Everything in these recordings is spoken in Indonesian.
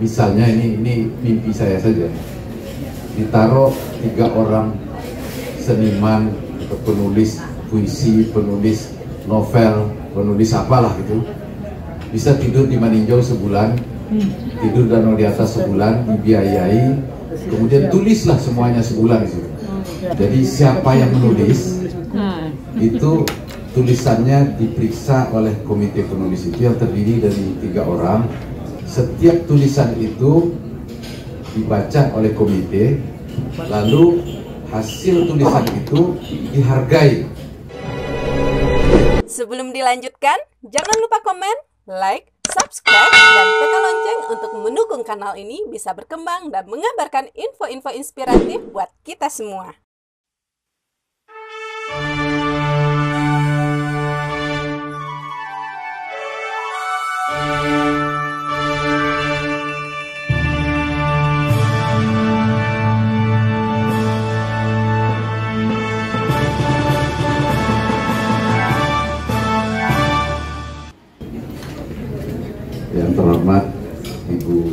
Misalnya ini mimpi saya saja, ditaruh 3 orang seniman atau penulis puisi, penulis novel, penulis apalah gitu, bisa tidur di Maninjau sebulan, tidur danau di atas sebulan, dibiayai, kemudian tulislah semuanya sebulan itu. Jadi siapa yang menulis itu tulisannya diperiksa oleh komite penulis itu yang terdiri dari 3 orang. Setiap tulisan itu dibaca oleh komite, lalu hasil tulisan itu dihargai. Sebelum dilanjutkan, jangan lupa komen, like, subscribe, dan tekan lonceng untuk mendukung kanal ini bisa berkembang dan mengabarkan info-info inspiratif buat kita semua. Yang terhormat Ibu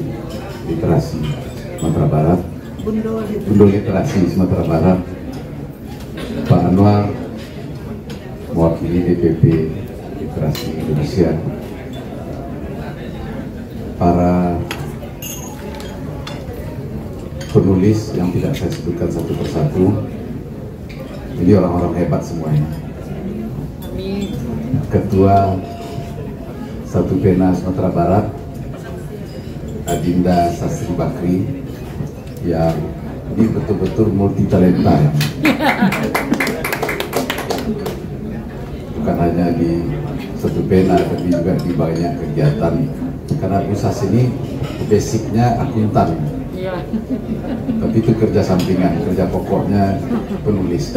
Literasi Sumatera Barat, Bundo Literasi Sumatera Barat, Pak Anwar, mewakili DPP Literasi Indonesia, para penulis yang tidak saya sebutkan satu persatu, ini orang-orang hebat semuanya. Ketua Satu Pena Sumatera Barat, Adinda Sastri Bakri, yang ini betul-betul multi talenta ya. Bukan hanya di Satu Pena, tapi juga di banyak kegiatan. Karena USAS ini basicnya akuntan, tapi itu kerja sampingan, kerja pokoknya penulis,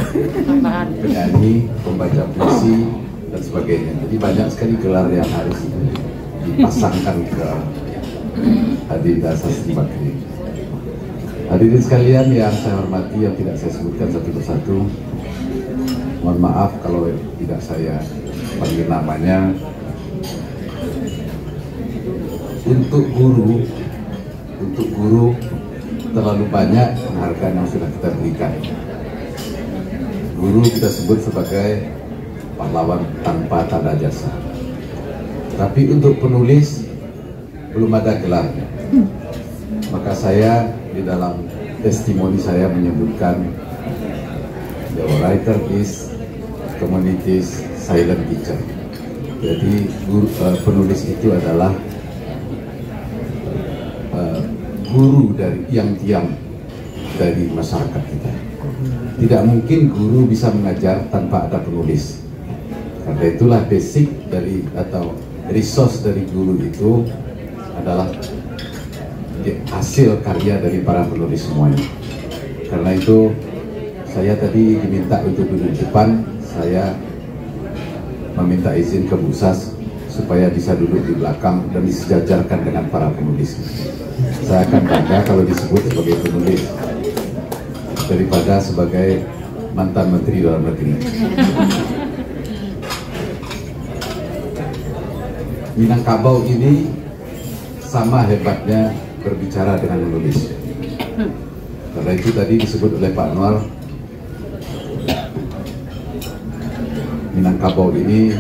penyanyi, pembaca puisi, dan sebagainya. Jadi banyak sekali gelar yang harus dipasangkan ke Adinda Sastri Bakri. Hadirin sekalian yang saya hormati, yang tidak saya sebutkan satu persatu, mohon maaf kalau tidak saya panggil namanya. Untuk guru terlalu banyak penghargaan yang sudah kita berikan. Guru kita sebut sebagai pahlawan tanpa tanda jasa. Tapi untuk penulis belum ada gelarnya. Maka saya di dalam testimoni saya menyebutkan the writer is community's silent teacher. Jadi penulis itu adalah guru dari yang diam dari masyarakat kita. Tidak mungkin guru bisa mengajar tanpa ada penulis. Karena itulah basic dari atau resource dari guru itu adalah hasil karya dari para penulis semuanya. Karena itu saya tadi diminta untuk duduk di depan, saya meminta izin ke Bu Sas supaya bisa duduk di belakang dan disejajarkan dengan para penulis. Saya akan bangga kalau disebut sebagai penulis daripada sebagai mantan Menteri Dalam Negeri. Minangkabau ini sama hebatnya berbicara dengan menulis. Karena itu tadi disebut oleh Pak Anwar, Minangkabau ini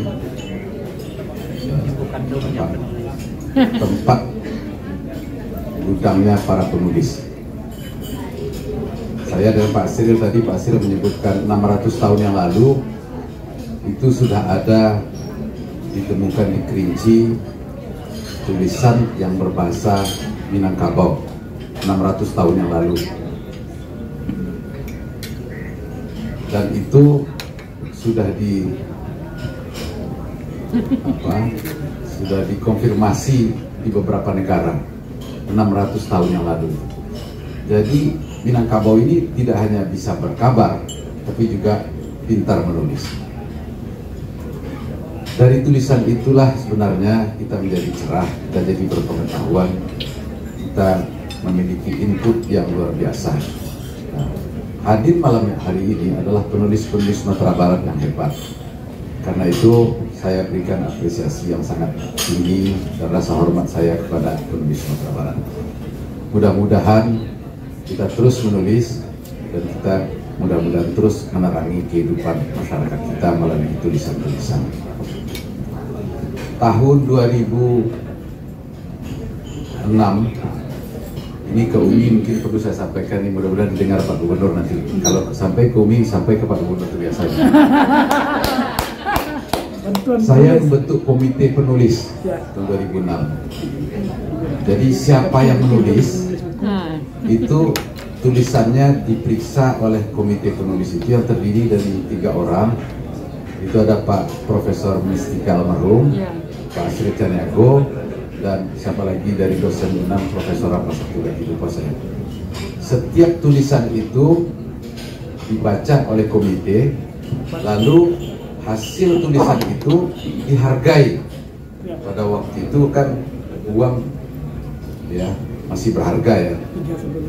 tempat gudangnya para penulis. Saya dan Pak Siril tadi, Pak Siril menyebutkan 600 tahun yang lalu itu sudah ada ditemukan di Kerinci tulisan yang berbahasa Minangkabau 600 tahun yang lalu, dan itu sudah sudah dikonfirmasi di beberapa negara 600 tahun yang lalu. Jadi Minangkabau ini tidak hanya bisa berkabar, tapi juga pintar menulis. Dari tulisan itulah sebenarnya kita menjadi cerah, kita jadi berpengetahuan, kita memiliki input yang luar biasa. Nah, hadir malam hari ini adalah penulis-penulis Sumatera Barat yang hebat. Karena itu saya berikan apresiasi yang sangat tinggi dan rasa hormat saya kepada penulis Sumatera Barat. Mudah-mudahan kita terus menulis dan kita mudah-mudahan terus menerangi kehidupan masyarakat kita melalui tulisan-tulisan. Tahun 2006 ini ke UMI mungkin perlu saya sampaikan, ini mudah-mudahan didengar Pak Gubernur nanti. Kalau sampai ke UMI, sampai ke Pak Gubernur itu biasanya. Saya membentuk komite penulis tahun 2006. Jadi siapa yang menulis itu tulisannya diperiksa oleh komite penulis itu yang terdiri dari 3 orang. Itu ada Pak Profesor Mistika almarhum, Pak Asri Caniago, dan siapa lagi dari dosen 6 Profesor apa satu lagi lupa saya. Setiap tulisan itu dibaca oleh komite, lalu hasil tulisan itu dihargai. Pada waktu itu kan uang ya masih berharga ya,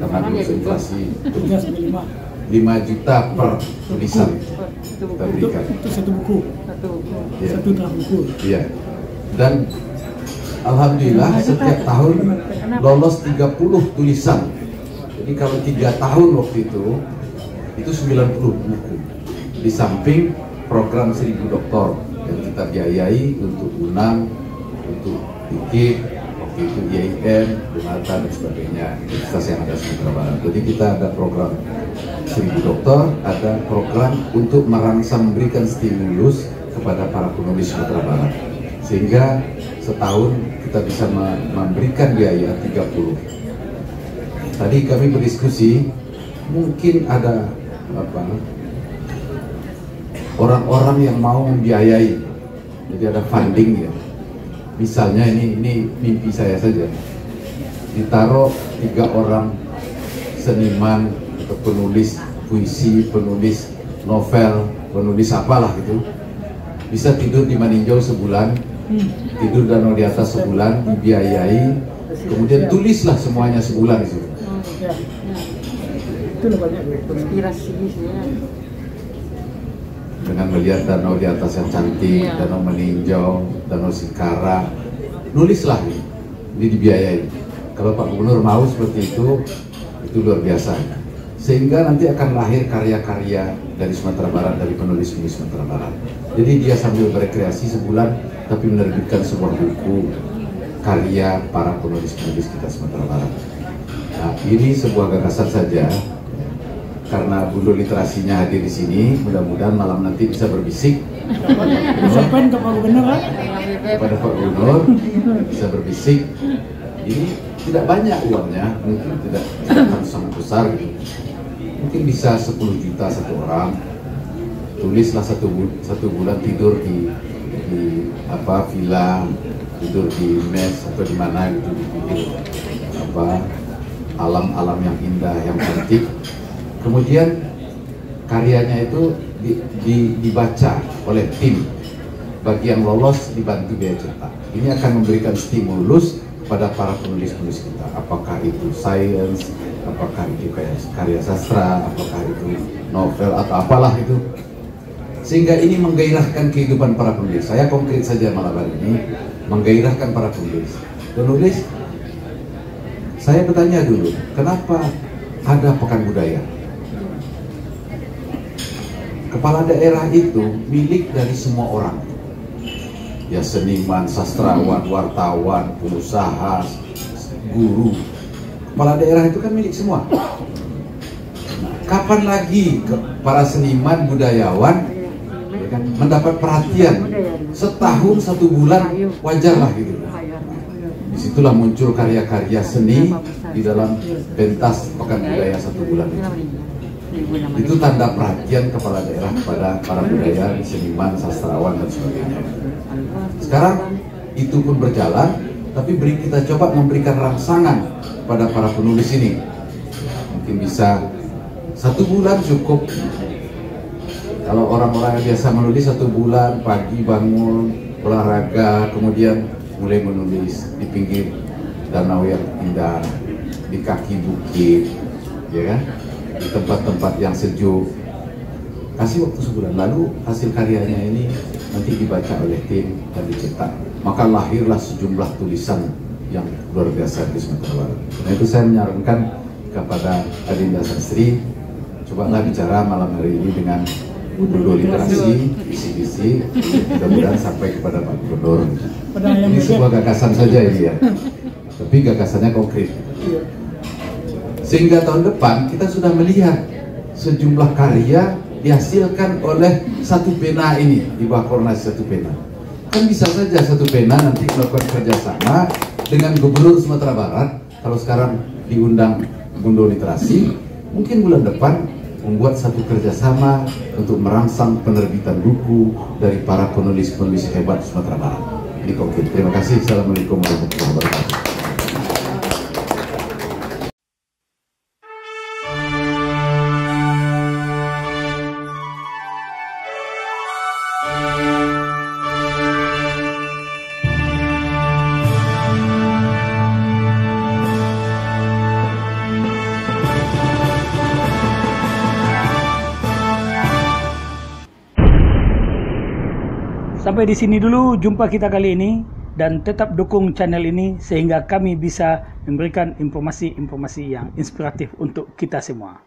karena belum inflasi 5 juta per tulisan kita berikan. Itu satu buku, Ya. satu tahun buku. Iya. Dan alhamdulillah setiap tahun lolos 30 tulisan. Jadi kalau 3 tahun waktu itu 90 buku. Di samping program 1000 doktor yang kita biayai untuk UNAM, untuk IKIP, waktu itu IAIN, Dunata dan sebagainya, universitas yang ada Sumatera Barat. Jadi kita ada program 1000 doktor, ada program untuk merangsang memberikan stimulus kepada para penulis Sumatera Barat. Sehingga setahun kita bisa memberikan biaya 30. Tadi kami berdiskusi, mungkin ada orang-orang yang mau membiayai, jadi ada funding ya. Misalnya ini mimpi saya saja, ditaruh 3 orang seniman atau penulis puisi, penulis novel, penulis apalah gitu, bisa tidur di Maninjau sebulan, tidur danau di atas sebulan, dibiayai, kemudian tulislah semuanya sebulan itu. Itu banyak inspirasi Dengan melihat danau di atas yang cantik, danau Meninjau, danau Sikara, nulislah ini dibiayai. Kalau Pak Gubernur mau seperti itu luar biasa. Sehingga nanti akan lahir karya-karya dari Sumatera Barat, dari penulis-penulis Sumatera Barat. Jadi dia sambil berekreasi sebulan, tapi menerbitkan sebuah buku karya para penulis-penulis kita Sumatera Barat. Nah, ini sebuah gagasan saja. Karena Bundo Literasinya hadir di sini, mudah-mudahan malam nanti bisa berbisik ucapan ke Pak Gubernur kepada Pak Gubernur, bisa berbisik. Ini tidak banyak uangnya, mungkin tidak harus sangat besar gitu. Mungkin bisa 10 juta satu orang. Tulislah satu bulan tidur di villa, tidur di mes atau di mana gitu, di pinggir alam-alam yang indah, yang cantik. Kemudian karyanya itu dibaca oleh tim. Bagi yang lolos dibantu biaya cetak. Ini akan memberikan stimulus kepada para penulis-penulis kita. Apakah itu sains, apakah itu karya sastra, apakah itu novel atau apalah itu. Sehingga ini menggairahkan kehidupan para penulis. Saya konkret saja malam hari ini, menggairahkan para penulis. Penulis, saya bertanya dulu, kenapa ada Pekan Budaya? Kepala daerah itu milik dari semua orang. Ya seniman, sastrawan, wartawan, pengusaha, guru. Kepala daerah itu kan milik semua. Nah, kapan lagi para seniman, budayawan ya kan, mendapat perhatian? Setahun, 1 bulan, wajarlah gitu. Disitulah muncul karya-karya seni di dalam pentas Pekan Budaya 1 bulan itu. Itu tanda perhatian kepala daerah kepada para budaya, seniman, sastrawan dan sebagainya. Sekarang itu pun berjalan, tapi kita coba memberikan rangsangan pada para penulis ini. Mungkin bisa 1 bulan cukup. Kalau orang-orang yang biasa menulis 1 bulan, pagi bangun, olahraga, kemudian mulai menulis di pinggir danau yang indah, di kaki bukit, ya kan? Di tempat-tempat yang sejuk. kasih waktu sebulan, lalu hasil karyanya ini nanti dibaca oleh tim dan dicetak, maka lahirlah sejumlah tulisan yang luar biasa di Sumatera Barat. Karena itu saya menyarankan kepada Adinda Sastri, cobalah bicara malam hari ini dengan Gubernur Literasi, visi-visi, mudah-mudahan sampai kepada Pak Gubernur. Ini sebuah gagasan saja ini ya, tapi gagasannya konkret. Sehingga tahun depan kita sudah melihat sejumlah karya dihasilkan oleh satu pena ini, di bawah koordinasi satu pena. Kan bisa saja satu pena nanti melakukan kerjasama dengan Gubernur Sumatera Barat. Kalau sekarang diundang Gubernur Literasi, mungkin bulan depan membuat satu kerjasama untuk merangsang penerbitan buku dari para penulis-penulis hebat Sumatera Barat. Ini konkret. Terima kasih. Assalamualaikum warahmatullahi wabarakatuh. Sampai di sini dulu jumpa kita kali ini, dan tetap dukung channel ini sehingga kami bisa memberikan informasi-informasi yang inspiratif untuk kita semua.